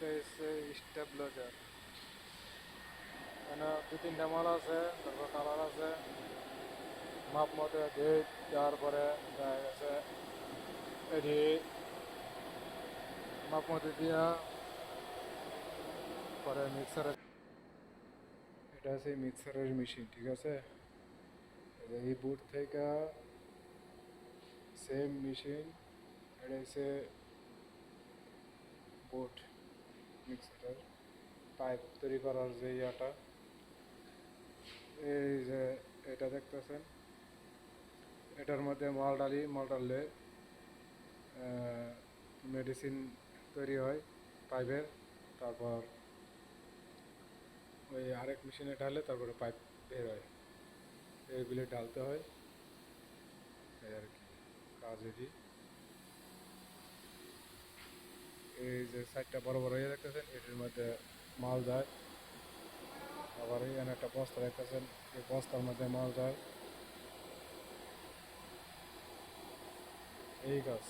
এটা হচ্ছে স্টেবিলাইজার। এখানে দু তিনটা মাল আছে, তারপর কালার আছে, মাপ মতো ডেট দেওয়ার পরে দেখা গেছে এটি মাপ মতো দিয়া পরে মিক্সারে, এটা হচ্ছে মিক্সারের মেশিন, ঠিক আছে। এই বুট থেকে সেম মেশিন, এটা হচ্ছে বুট মিক্সারের পাইপ তৈরি করার যে ইয়াটা, এই যে এটা দেখতেছেন, এটার মধ্যে মাল ডাললে মেডিসিন তৈরি হয় পাইপের। তারপর ওই আরেক মেশিনে ঢালে তারপরে পাইপ বের হয়, এইগুলি ঢালতে হয়, এই আর কি কাজ এটি। এই যে সাইডটা বড় বড় হয়ে দেখতেছেন, এটির মধ্যে মাল যায়। আবার এখানে একটা বস্তা দেখতেছেন, এই বস্তার মধ্যে মাল যায়, এই কাজ।